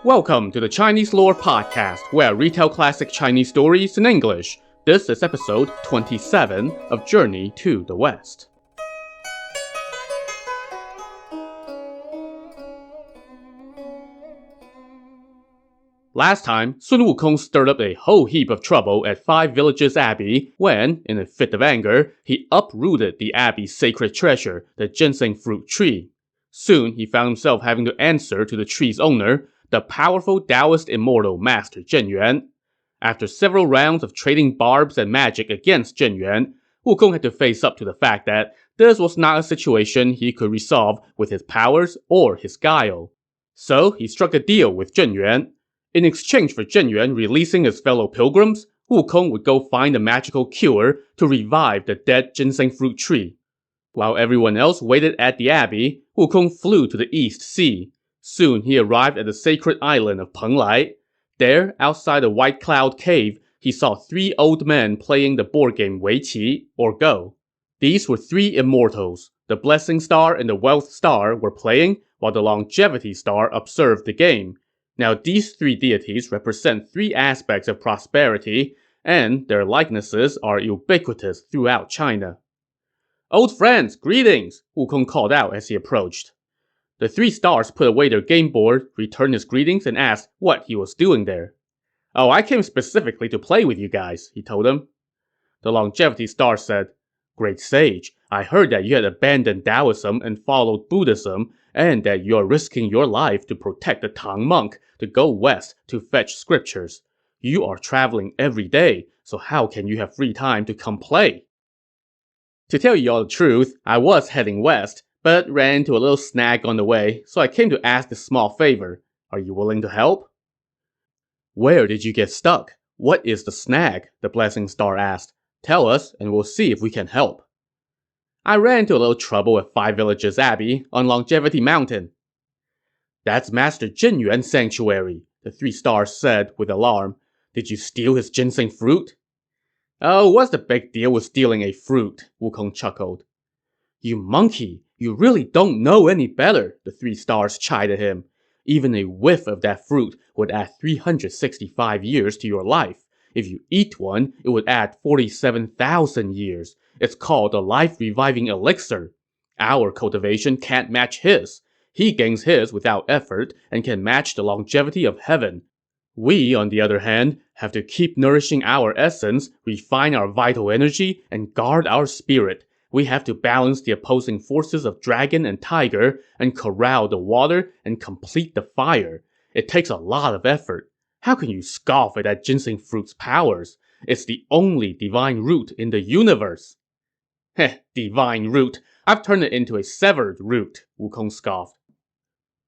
Welcome to the Chinese Lore Podcast, where I retell classic Chinese stories in English. This is episode 27 of Journey to the West. Last time, Sun Wukong stirred up a whole heap of trouble at Five Villages Abbey when, in a fit of anger, he uprooted the abbey's sacred treasure, the ginseng fruit tree. Soon, he found himself having to answer to the tree's owner, the powerful Taoist immortal Master Zhen Yuan. After several rounds of trading barbs and magic against Zhen Yuan, Wukong had to face up to the fact that this was not a situation he could resolve with his powers or his guile. So he struck a deal with Zhen Yuan. In exchange for Zhen Yuan releasing his fellow pilgrims, Wukong would go find a magical cure to revive the dead ginseng fruit tree. While everyone else waited at the abbey, Wukong flew to the East Sea. Soon he arrived at the sacred island of Penglai. There, outside the White Cloud Cave, he saw three old men playing the board game Weiqi, or Go. These were three immortals. The Blessing Star and the Wealth Star were playing, while the Longevity Star observed the game. Now these three deities represent three aspects of prosperity, and their likenesses are ubiquitous throughout China. "Old friends, greetings!" Wukong called out as he approached. The three stars put away their game board, returned his greetings, and asked what he was doing there. "Oh, I came specifically to play with you guys," he told them. The Longevity Star said, "Great sage, I heard that you had abandoned Taoism and followed Buddhism, and that you are risking your life to protect the Tang monk to go west to fetch scriptures. You are traveling every day, so how can you have free time to come play?" To tell you all the truth, I was heading west, but ran into a little snag on the way, so I came to ask this small favor. Are you willing to help? "Where did you get stuck? What is the snag?" the Blessing Star asked. "Tell us, and we'll see if we can help." "I ran into a little trouble at Five Villages Abbey on Longevity Mountain." "That's Master Zhen Yuan's sanctuary," the three stars said with alarm. "Did you steal his ginseng fruit?" "Oh, what's the big deal with stealing a fruit?" Wukong chuckled. "You monkey, you really don't know any better," the three stars chided him. "Even a whiff of that fruit would add 365 years to your life. If you eat one, it would add 47,000 years. It's called the life-reviving elixir. Our cultivation can't match his. He gains his without effort and can match the longevity of heaven. We, on the other hand, have to keep nourishing our essence, refine our vital energy, and guard our spirit. We have to balance the opposing forces of dragon and tiger, and corral the water and complete the fire. It takes a lot of effort. How can you scoff at that ginseng fruit's powers? It's the only divine root in the universe." "Heh, divine root. I've turned it into a severed root," Wukong scoffed.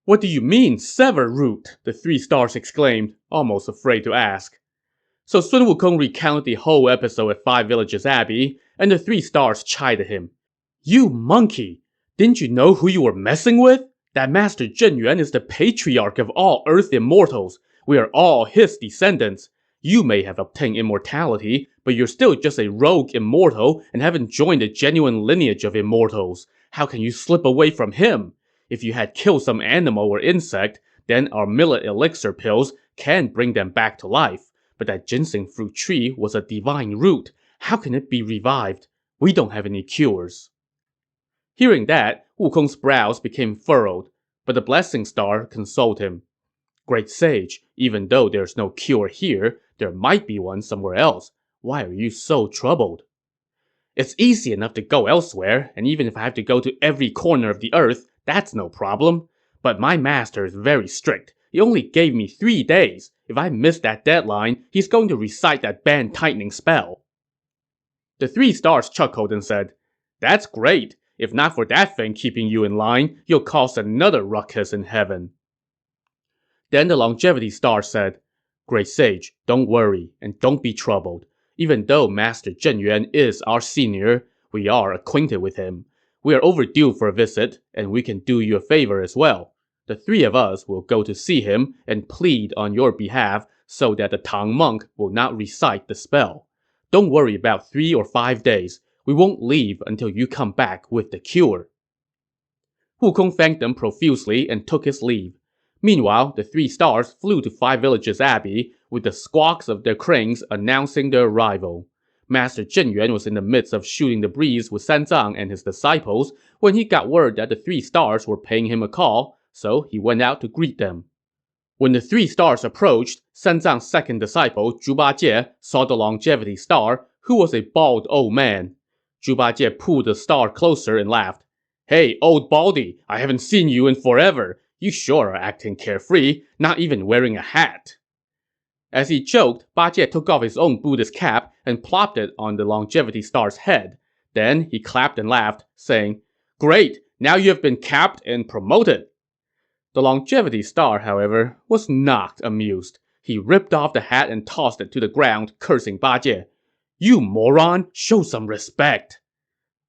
"What do you mean, severed root?" the three stars exclaimed, almost afraid to ask. So Sun Wukong recounted the whole episode at Five Villages Abbey, and the three stars chided him. "You monkey! Didn't you know who you were messing with? That Master Zhen Yuan is the patriarch of all Earth immortals. We are all his descendants. You may have obtained immortality, but you're still just a rogue immortal and haven't joined the genuine lineage of immortals. How can you slip away from him? If you had killed some animal or insect, then our millet elixir pills can bring them back to life. But that ginseng fruit tree was a divine root. How can it be revived? We don't have any cures." Hearing that, Wukong's brows became furrowed, but the Blessing Star consoled him. "Great sage, even though there's no cure here, there might be one somewhere else. Why are you so troubled?" "It's easy enough to go elsewhere, and even if I have to go to every corner of the earth, that's no problem. But my master is very strict. He only gave me 3 days. If I miss that deadline, he's going to recite that band-tightening spell." The three stars chuckled and said, "That's great. If not for that thing keeping you in line, you'll cause another ruckus in heaven." Then the Longevity Star said, "Great sage, don't worry, and don't be troubled. Even though Master Zhen Yuan is our senior, we are acquainted with him. We are overdue for a visit, and we can do you a favor as well. The three of us will go to see him and plead on your behalf so that the Tang monk will not recite the spell. Don't worry about 3 or 5 days. We won't leave until you come back with the cure." Wukong thanked them profusely and took his leave. Meanwhile, the three stars flew to Five Villages Abbey, with the squawks of their cranes announcing their arrival. Master Zhenyuan was in the midst of shooting the breeze with Sanzang and his disciples when he got word that the three stars were paying him a call, so he went out to greet them. When the three stars approached, Sanzang's second disciple, Zhu Bajie, saw the longevity star, who was a bald old man. Zhu Bajie pulled the star closer and laughed. "Hey, old baldy, I haven't seen you in forever. You sure are acting carefree, not even wearing a hat." As he joked, Bajie took off his own Buddhist cap and plopped it on the longevity star's head. Then he clapped and laughed, saying, "Great, now you have been capped and promoted." The longevity star, however, was not amused. He ripped off the hat and tossed it to the ground, cursing Bajie. "You moron, show some respect."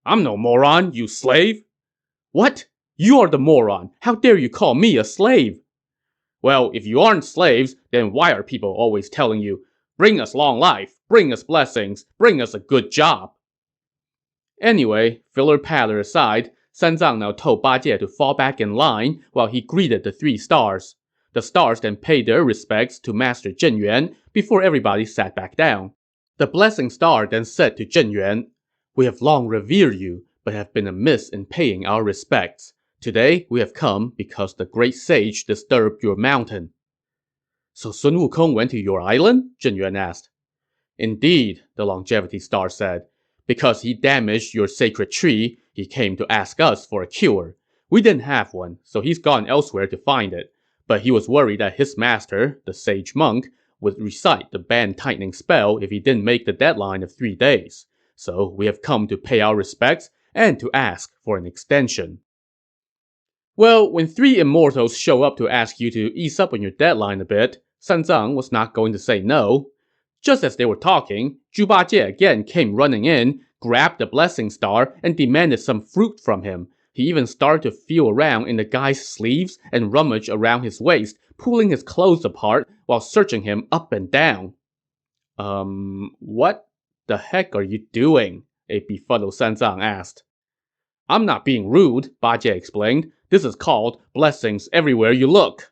"I'm no moron, you slave." "What? You are the moron. How dare you call me a slave?" "Well, if you aren't slaves, then why are people always telling you, 'Bring us long life, bring us blessings, bring us a good job'?" Anyway, filler-patter aside, Sanzang now told Bajie to fall back in line while he greeted the three stars. The stars then paid their respects to Master Zhenyuan before everybody sat back down. The blessing star then said to Zhenyuan, "We have long revered you, but have been amiss in paying our respects. Today we have come because the great sage disturbed your mountain." "So Sun Wukong went to your island?" Zhenyuan asked. "Indeed," the longevity star said. "Because he damaged your sacred tree, he came to ask us for a cure. We didn't have one, so he's gone elsewhere to find it. But he was worried that his master, the sage monk, would recite the band-tightening spell if he didn't make the deadline of 3 days. So we have come to pay our respects and to ask for an extension." Well, when three immortals show up to ask you to ease up on your deadline a bit, Sanzang was not going to say no. Just as they were talking, Zhu Bajie again came running in, grabbed the blessing star, and demanded some fruit from him. He even started to feel around in the guy's sleeves and rummage around his waist, pulling his clothes apart while searching him up and down. What the heck are you doing?" a befuddled Sanzang asked. "I'm not being rude," Bajie explained. "This is called blessings everywhere you look."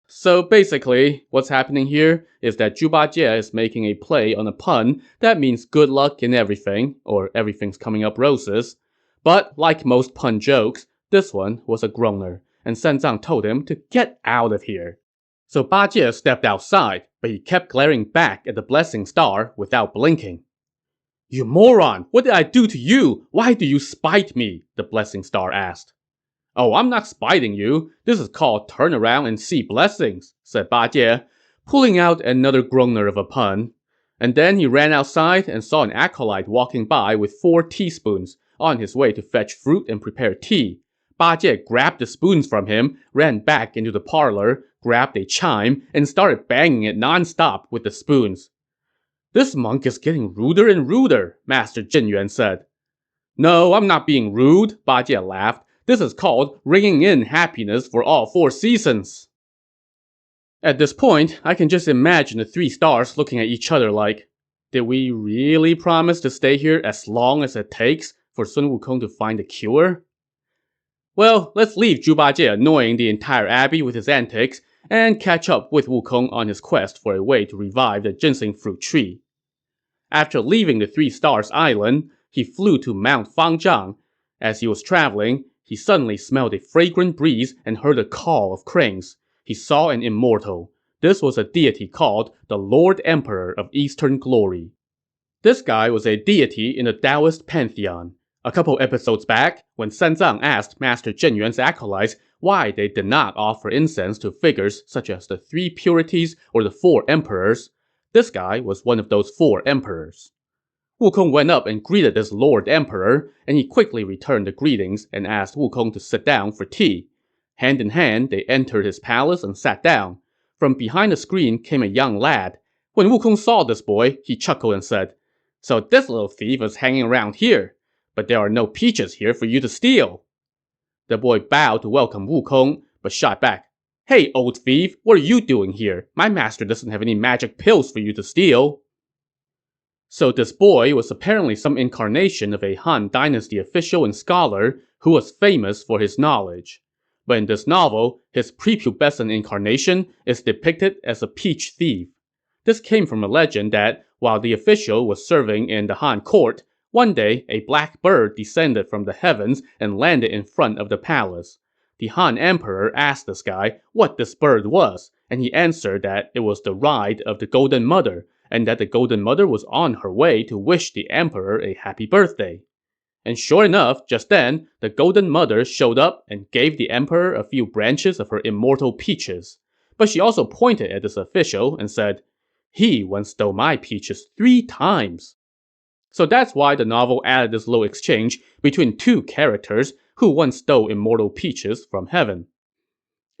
So basically, what's happening here is that Zhu Bajie is making a play on a pun that means good luck in everything, or everything's coming up roses. But like most pun jokes, this one was a groaner, and Sanzang told him to get out of here. So Bajie stepped outside, but he kept glaring back at the blessing star without blinking. "You moron! What did I do to you? Why do you spite me?" the blessing star asked. "Oh, I'm not spiting you. This is called turn around and see blessings," said Bajie, pulling out another groaner of a pun. And then he ran outside and saw an acolyte walking by with 4 teaspoons, on his way to fetch fruit and prepare tea. Bajie grabbed the spoons from him, ran back into the parlor, grabbed a chime, and started banging it non-stop with the spoons. "This monk is getting ruder and ruder," Master Zhenyuan said. "No, I'm not being rude," Bajie laughed. "This is called ringing in happiness for all 4 seasons." At this point, I can just imagine the 3 stars looking at each other like, did we really promise to stay here as long as it takes for Sun Wukong to find a cure? Well, let's leave Zhu Bajie annoying the entire abbey with his antics and catch up with Wukong on his quest for a way to revive the ginseng fruit tree. After leaving the 3 Stars Island, he flew to Mount Fangzhang. As he was traveling, he suddenly smelled a fragrant breeze and heard a call of cranes. He saw an immortal. This was a deity called the Lord Emperor of Eastern Glory. This guy was a deity in the Taoist pantheon. A couple episodes back, when Sanzang asked Master Zhenyuan's acolytes why they did not offer incense to figures such as the 3 purities or the 4 emperors, this guy was one of those 4 emperors. Wukong went up and greeted this Lord Emperor, and he quickly returned the greetings and asked Wukong to sit down for tea. Hand in hand, they entered his palace and sat down. From behind the screen came a young lad. When Wukong saw this boy, he chuckled and said, "So this little thief is hanging around here, but there are no peaches here for you to steal." The boy bowed to welcome Wukong, but shot back, "Hey, old thief, what are you doing here? My master doesn't have any magic pills for you to steal." So this boy was apparently some incarnation of a Han Dynasty official and scholar who was famous for his knowledge. but in this novel, his prepubescent incarnation is depicted as a peach thief. This came from a legend that, while the official was serving in the Han court, one day a black bird descended from the heavens and landed in front of the palace. The Han emperor asked this guy what this bird was, and he answered that it was the ride of the Golden Mother, and that the Golden Mother was on her way to wish the emperor a happy birthday. And sure enough, just then, the Golden Mother showed up and gave the emperor a few branches of her immortal peaches. But she also pointed at this official and said, "He once stole my peaches 3 times." So that's why the novel added this little exchange between two characters who once stole immortal peaches from heaven.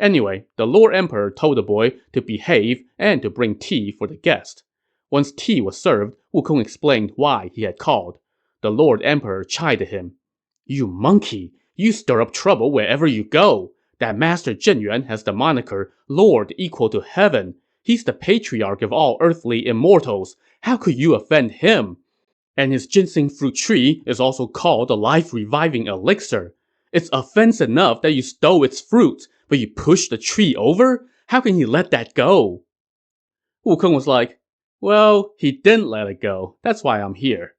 Anyway, the Lord Emperor told the boy to behave and to bring tea for the guest. Once tea was served, Wukong explained why he had called. The Lord Emperor chided him. "You monkey! You stir up trouble wherever you go! That Master Zhenyuan has the moniker Lord equal to heaven. He's the patriarch of all earthly immortals. How could you offend him? And his ginseng fruit tree is also called the life-reviving elixir. It's offense enough that you stole its fruit, but you pushed the tree over? How can he let that go?" Wukong was like, "Well, he didn't let it go. That's why I'm here."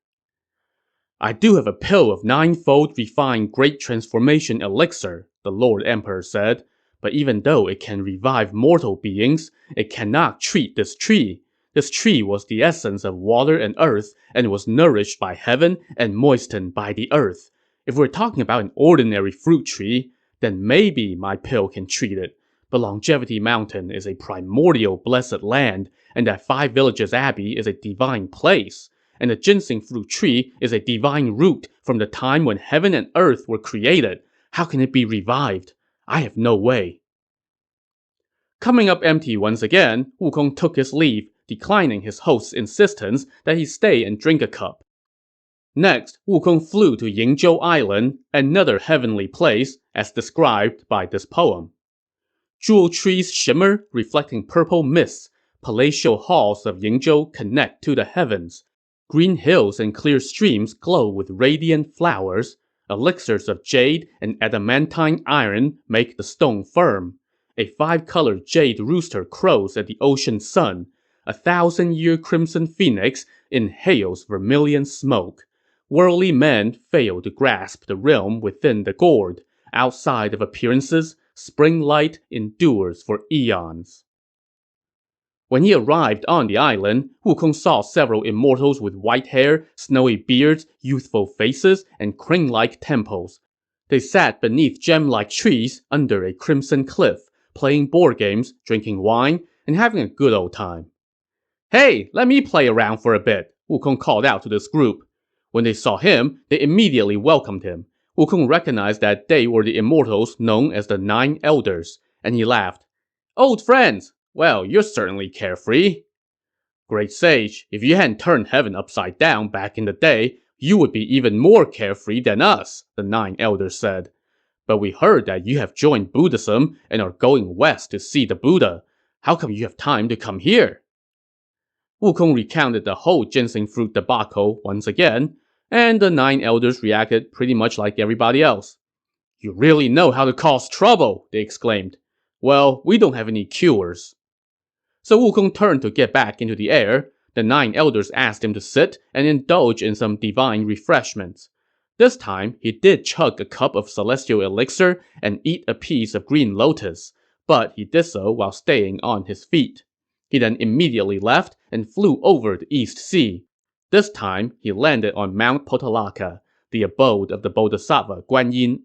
"I do have a pill of 9-fold refined great transformation elixir," the Lord Emperor said, "but even though it can revive mortal beings, it cannot treat this tree. This tree was the essence of water and earth, and was nourished by heaven and moistened by the earth. If we're talking about an ordinary fruit tree, then maybe my pill can treat it. But Longevity Mountain is a primordial blessed land, and that 5 Villages Abbey is a divine place. And the ginseng fruit tree is a divine root from the time when heaven and earth were created. How can it be revived? I have no way." Coming up empty once again, Wukong took his leave, declining his host's insistence that he stay and drink a cup. Next, Wukong flew to Yingzhou Island, another heavenly place, as described by this poem. Jewel trees shimmer, reflecting purple mists. Palatial halls of Yingzhou connect to the heavens. Green hills and clear streams glow with radiant flowers. Elixirs of jade and adamantine iron make the stone firm. A 5-colored jade rooster crows at the ocean sun. A 1,000-year crimson phoenix inhales vermilion smoke. Worldly men fail to grasp the realm within the gourd. Outside of appearances, spring light endures for eons. When he arrived on the island, Wukong saw several immortals with white hair, snowy beards, youthful faces, and crane-like temples. They sat beneath gem-like trees under a crimson cliff, playing board games, drinking wine, and having a good old time. "Hey, let me play around for a bit," Wukong called out to this group. When they saw him, they immediately welcomed him. Wukong recognized that they were the immortals known as the 9 Elders, and he laughed. "Old friends! Well, you're certainly carefree." "Great sage, if you hadn't turned heaven upside down back in the day, you would be even more carefree than us," the 9 Elders said. "But we heard that you have joined Buddhism and are going west to see the Buddha. How come you have time to come here?" Wukong recounted the whole ginseng fruit debacle once again, and the 9 Elders reacted pretty much like everybody else. "You really know how to cause trouble," they exclaimed. "Well, we don't have any cures." So Wukong turned to get back into the air. The 9 Elders asked him to sit and indulge in some divine refreshments. This time, he did chug a cup of celestial elixir and eat a piece of green lotus, but he did so while staying on his feet. He then immediately left and flew over the East Sea. This time, he landed on Mount Potalaka, the abode of the Bodhisattva Guan Yin.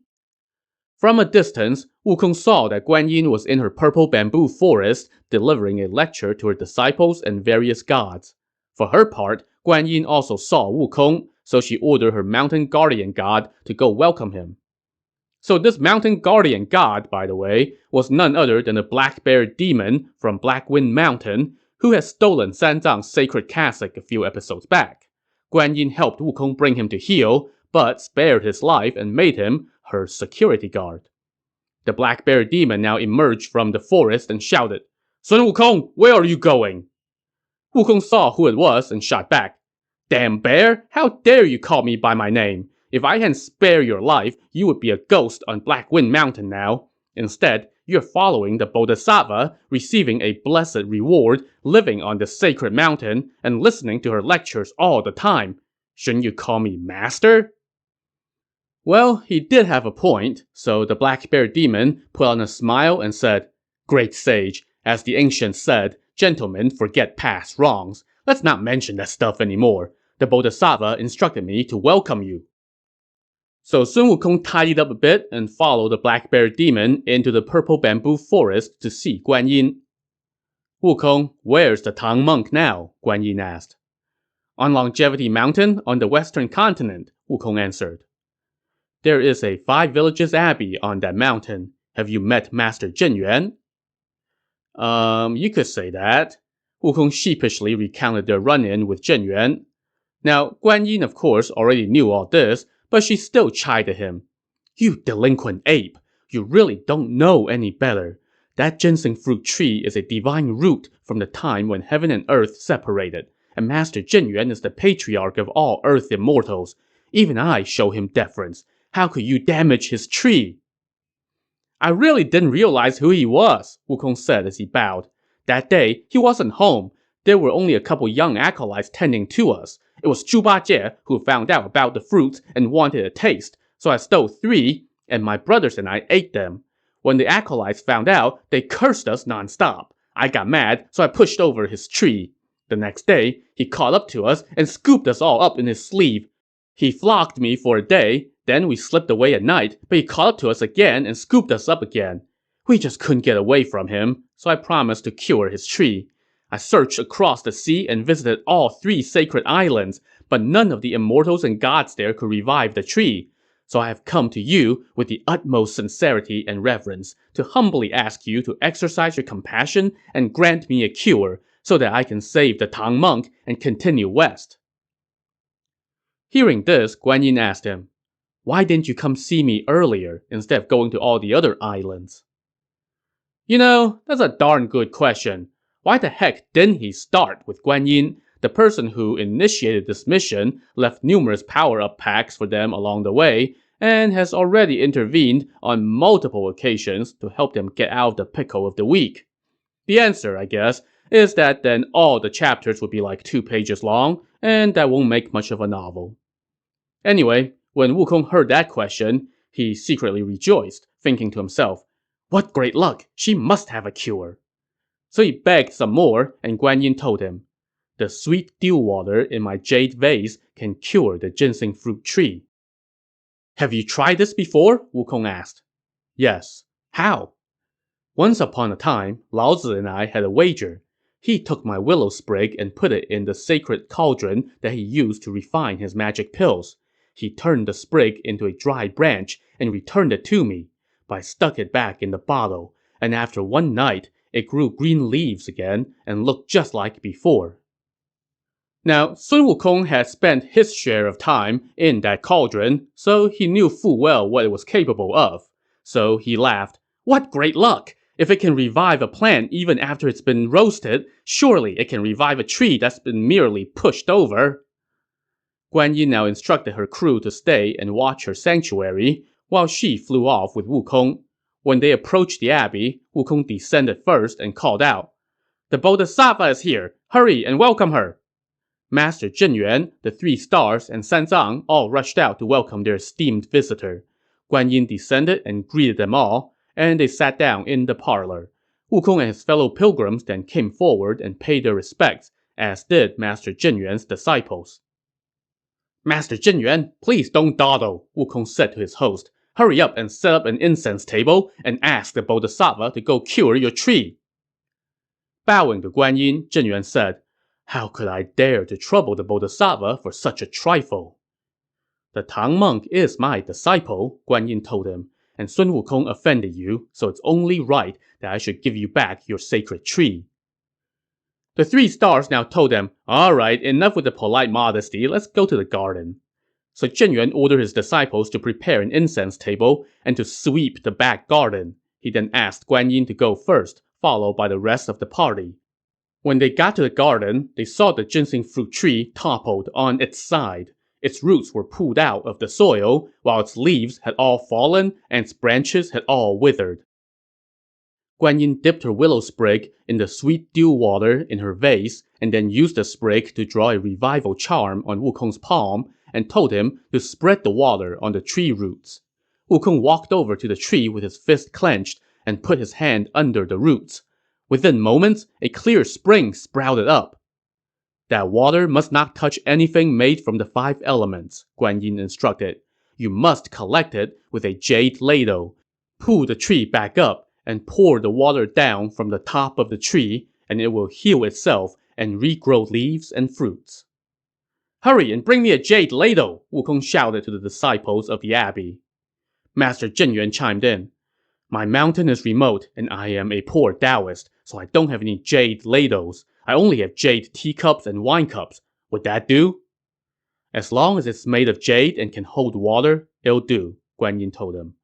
From a distance, Wukong saw that Guan Yin was in her purple bamboo forest, delivering a lecture to her disciples and various gods. For her part, Guan Yin also saw Wukong, so she ordered her mountain guardian god to go welcome him. So this mountain guardian god, by the way, was none other than the Black Bear Demon from Black Wind Mountain, who had stolen Sanzang's sacred cassock a few episodes back. Guan Yin helped Wukong bring him to heel, but spared his life and made him her security guard. The Black Bear Demon now emerged from the forest and shouted, "Sun Wukong, where are you going?" Wukong saw who it was and shot back, "Damn bear, how dare you call me by my name? If I hadn't spared your life, you would be a ghost on Black Wind Mountain now. Instead, you're following the Bodhisattva, receiving a blessed reward, living on the sacred mountain, and listening to her lectures all the time. Shouldn't you call me master? Well, he did have a point, so the black bear demon put on a smile and said, "Great sage, as the ancients said, gentlemen forget past wrongs. Let's not mention that stuff anymore. The Bodhisattva instructed me to welcome you." So Sun Wukong tidied up a bit and followed the black bear demon into the purple bamboo forest to see Guan Yin. "Wukong, where's the Tang monk now?" Guan Yin asked. "On Longevity Mountain on the western continent," Wukong answered. "There is a 5 villages abbey on that mountain. Have you met Master Zhen Yuan?" You could say that." Wukong sheepishly recounted their run-in with Zhen Yuan. Now, Guan Yin of course already knew all this, but she still chided him. "You delinquent ape! You really don't know any better. That ginseng fruit tree is a divine root from the time when heaven and earth separated, and Master Zhen Yuan is the patriarch of all earth immortals. Even I show him deference. How could you damage his tree?" "I really didn't realize who he was," Wukong said as he bowed. "That day, he wasn't home. There were only a couple young acolytes tending to us. It was Zhu Bajie who found out about the fruits and wanted a taste, so I stole 3, and my brothers and I ate them. When the acolytes found out, they cursed us nonstop. I got mad, so I pushed over his tree. The next day, he caught up to us and scooped us all up in his sleeve. He flogged me for a day, then we slipped away at night, but he caught up to us again and scooped us up again. We just couldn't get away from him, so I promised to cure his tree. I searched across the sea and visited all 3 sacred islands, but none of the immortals and gods there could revive the tree. So I have come to you with the utmost sincerity and reverence to humbly ask you to exercise your compassion and grant me a cure, so that I can save the Tang monk and continue west." Hearing this, Guan Yin asked him, "Why didn't you come see me earlier instead of going to all the other islands?" That's a darn good question. Why the heck didn't he start with Guan Yin, the person who initiated this mission, left numerous power-up packs for them along the way, and has already intervened on multiple occasions to help them get out of the pickle of the week? The answer, I guess, is that then all the chapters would be like 2 pages long, and that won't make much of a novel. Anyway, when Wukong heard that question, he secretly rejoiced, thinking to himself, "What great luck! She must have a cure." So he begged some more, and Guan Yin told him, "The sweet dew water in my jade vase can cure the ginseng fruit tree." "Have you tried this before?" Wukong asked. "Yes." "How?" "Once upon a time, Lao Tzu and I had a wager. He took my willow sprig and put it in the sacred cauldron that he used to refine his magic pills. He turned the sprig into a dry branch and returned it to me. But I stuck it back in the bottle, and after one night, it grew green leaves again and looked just like before." Now, Sun Wukong had spent his share of time in that cauldron, so he knew full well what it was capable of. So he laughed. "What great luck! If it can revive a plant even after it's been roasted, surely it can revive a tree that's been merely pushed over." Guan Yin now instructed her crew to stay and watch her sanctuary, while she flew off with Wukong. When they approached the abbey, Wukong descended first and called out, "The Bodhisattva is here! Hurry and welcome her!" Master Zhen Yuan, the 3 stars, and Sanzang all rushed out to welcome their esteemed visitor. Guan Yin descended and greeted them all, and they sat down in the parlor. Wukong and his fellow pilgrims then came forward and paid their respects, as did Master Zhen Yuan's disciples. "Master Zhen Yuan, please don't dawdle," Wukong said to his host. "Hurry up and set up an incense table and ask the Bodhisattva to go cure your tree." Bowing to Guan Yin, Zhen Yuan said, "How could I dare to trouble the Bodhisattva for such a trifle?" "The Tang monk is my disciple," Guan Yin told him, "and Sun Wukong offended you, so it's only right that I should give you back your sacred tree." The 3 stars now told them, "All right, enough with the polite modesty, let's go to the garden." So Zhen Yuan ordered his disciples to prepare an incense table and to sweep the back garden. He then asked Guan Yin to go first, followed by the rest of the party. When they got to the garden, they saw the ginseng fruit tree toppled on its side. Its roots were pulled out of the soil, while its leaves had all fallen and its branches had all withered. Guan Yin dipped her willow sprig in the sweet dew water in her vase and then used the sprig to draw a revival charm on Wukong's palm and told him to spread the water on the tree roots. Wukong walked over to the tree with his fist clenched and put his hand under the roots. Within moments, a clear spring sprouted up. That water must not touch anything made from the 5 elements, Guan Yin instructed. You must collect it with a jade ladle. Pull the tree back up and pour the water down from the top of the tree, and it will heal itself and regrow leaves and fruits. Hurry and bring me a jade ladle, Wukong shouted to the disciples of the abbey. Master Zhenyuan chimed in. My mountain is remote, and I am a poor Taoist, so I don't have any jade ladles. I only have jade teacups and wine cups. Would that do? As long as it's made of jade and can hold water, it'll do, Guan Yin told him.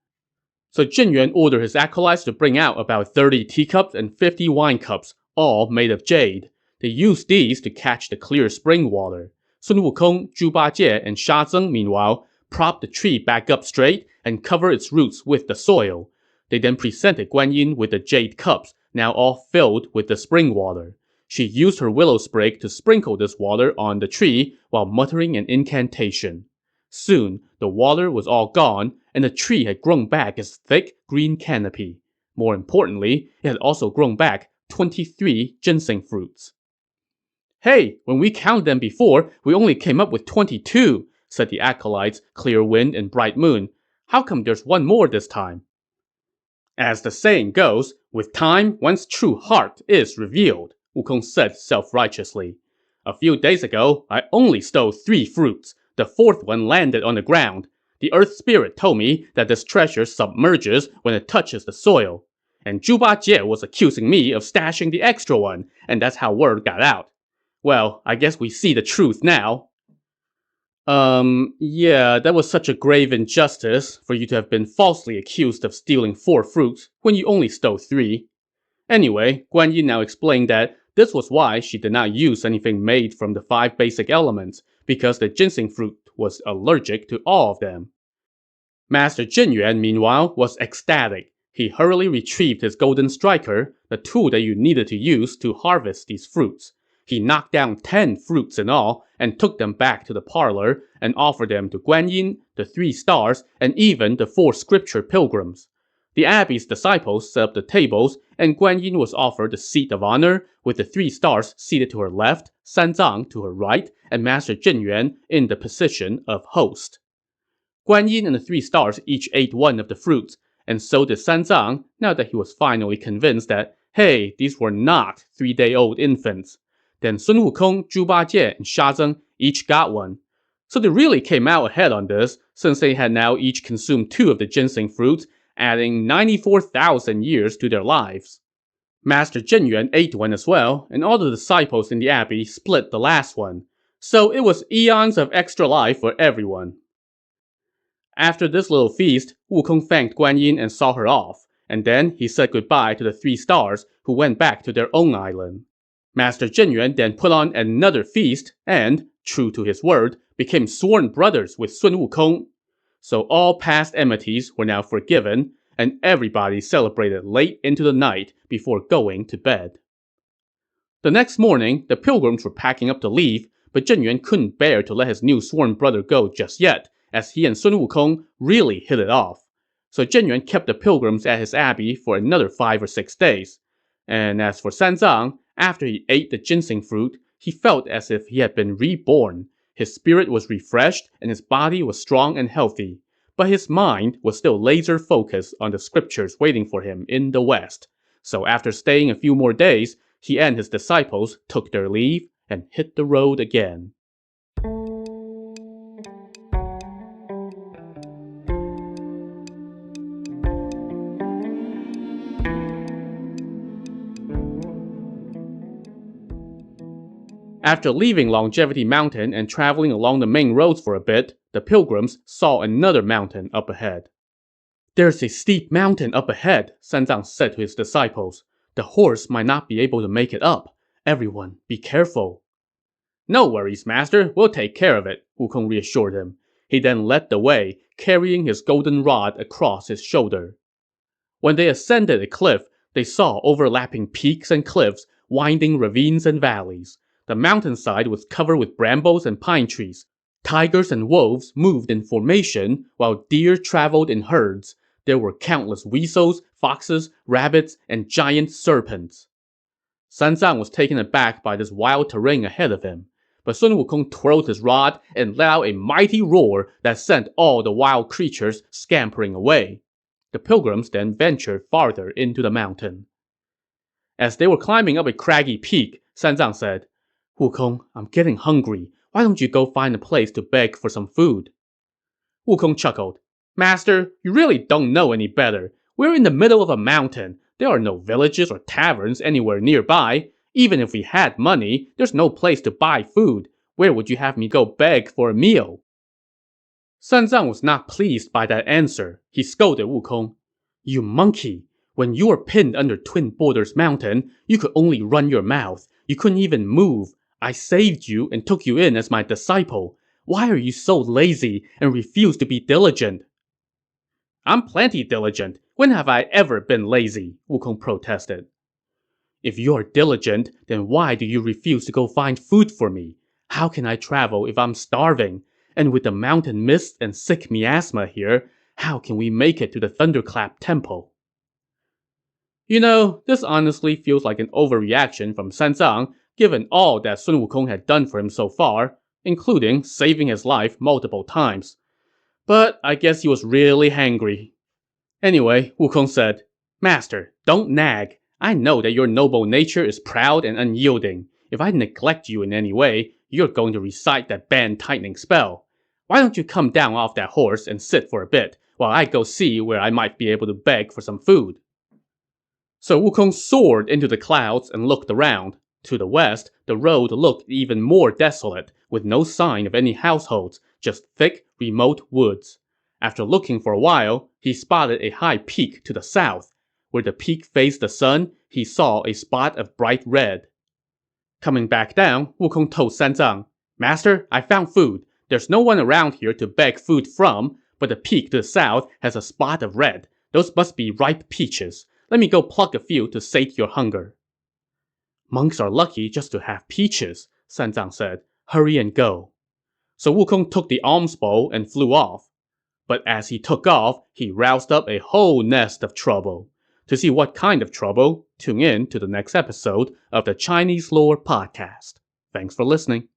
So Zhenyuan ordered his acolytes to bring out about 30 teacups and 50 wine cups, all made of jade. They used these to catch the clear spring water. Sun Wukong, Zhu Bajie, and Sha Zeng, meanwhile, propped the tree back up straight and covered its roots with the soil. They then presented Guan Yin with the jade cups, now all filled with the spring water. She used her willow sprig to sprinkle this water on the tree while muttering an incantation. Soon, the water was all gone, and the tree had grown back its thick green canopy. More importantly, it had also grown back 23 ginseng fruits. Hey, when we counted them before, we only came up with 22, said the acolytes Clear Wind and Bright Moon. How come there's one more this time? As the saying goes, with time, one's true heart is revealed, Wukong said self-righteously. A few days ago, I only stole 3 fruits. The 4th one landed on the ground. The earth spirit told me that this treasure submerges when it touches the soil. And Zhu Bajie was accusing me of stashing the extra one, and that's how word got out. Well, I guess we see the truth now. Yeah, that was such a grave injustice for you to have been falsely accused of stealing 4 fruits when you only stole 3. Anyway, Guan Yin now explained that this was why she did not use anything made from the 5 basic elements, because the ginseng fruit was allergic to all of them. Master Zhenyuan, meanwhile, was ecstatic. He hurriedly retrieved his golden striker, the tool that you needed to use to harvest these fruits. He knocked down 10 fruits in all and took them back to the parlor and offered them to Guan Yin, the 3 stars, and even the 4 scripture pilgrims. The abbey's disciples set up the tables, and Guan Yin was offered the seat of honor, with the 3 stars seated to her left, Sanzang to her right, and Master Zhenyuan in the position of host. Guan Yin and the 3 stars each ate one of the fruits, and so did Sanzang, now that he was finally convinced that, hey, these were not 3-day-old infants. Then Sun Wukong, Zhu Bajie, and Sha Zeng each got one. So they really came out ahead on this, since they had now each consumed 2 of the ginseng fruits, adding 94,000 years to their lives. Master Zhenyuan ate one as well, and all the disciples in the abbey split the last one. So it was eons of extra life for everyone. After this little feast, Wukong thanked Guan Yin and saw her off, and then he said goodbye to the 3 stars, who went back to their own island. Master Zhenyuan then put on another feast and, true to his word, became sworn brothers with Sun Wukong. So all past enmities were now forgiven, and everybody celebrated late into the night before going to bed. The next morning, the pilgrims were packing up to leave, but Zhenyuan couldn't bear to let his new sworn brother go just yet, as he and Sun Wukong really hit it off. So Zhenyuan kept the pilgrims at his abbey for another 5 or 6 days. And as for Sanzang, after he ate the ginseng fruit, he felt as if he had been reborn. His spirit was refreshed and his body was strong and healthy. But his mind was still laser-focused on the scriptures waiting for him in the west. So after staying a few more days, he and his disciples took their leave and hit the road again. After leaving Longevity Mountain and traveling along the main roads for a bit, the pilgrims saw another mountain up ahead. There's a steep mountain up ahead, Sanzang said to his disciples. The horse might not be able to make it up. Everyone, be careful. No worries, master. We'll take care of it, Wukong reassured him. He then led the way, carrying his golden rod across his shoulder. When they ascended a cliff, They saw overlapping peaks and cliffs, winding ravines and valleys. The mountainside was covered with brambles and pine trees. Tigers and wolves moved in formation, while deer traveled in herds. There were countless weasels, foxes, rabbits, and giant serpents. Sanzang was taken aback by this wild terrain ahead of him, but Sun Wukong twirled his rod and let out a mighty roar that sent all the wild creatures scampering away. The pilgrims then ventured farther into the mountain. As they were climbing up a craggy peak, Sanzang said, "Wukong, I'm getting hungry. Why don't you go find a place to beg for some food?" Wukong chuckled. "Master, you really don't know any better. We're in the middle of a mountain. There are no villages or taverns anywhere nearby. Even if we had money, there's no place to buy food. Where would you have me go beg for a meal?" Sanzang was not pleased by that answer. He scolded Wukong. "You monkey! When you were pinned under Twin Borders Mountain, you could only run your mouth. You couldn't even move. I saved you and took you in as my disciple. Why are you so lazy and refuse to be diligent?" "I'm plenty diligent. When have I ever been lazy?" Wukong protested. "If you're diligent, then why do you refuse to go find food for me? How can I travel if I'm starving? And with the mountain mist and sick miasma here, how can we make it to the Thunderclap Temple?" You know, this honestly feels like an overreaction from Sanzang, given all that Sun Wukong had done for him so far, including saving his life multiple times. But I guess he was really hangry. Anyway, Wukong said, "Master, don't nag. I know that your noble nature is proud and unyielding. If I neglect you in any way, you're going to recite that band-tightening spell. Why don't you come down off that horse and sit for a bit, while I go see where I might be able to beg for some food?" So Wukong soared into the clouds and looked around. To the west, the road looked even more desolate, with no sign of any households, just thick, remote woods. After looking for a while, he spotted a high peak to the south. Where the peak faced the sun, he saw a spot of bright red. Coming back down, Wukong told Sanzang, "Master, I found food. There's no one around here to beg food from, but the peak to the south has a spot of red. Those must be ripe peaches. Let me go pluck a few to sate your hunger." "Monks are lucky just to have peaches," Sanzang said. "Hurry and go." So Wukong took the alms bowl and flew off. But as he took off, he roused up a whole nest of trouble. To see what kind of trouble, tune in to the next episode of the Chinese Lore Podcast. Thanks for listening.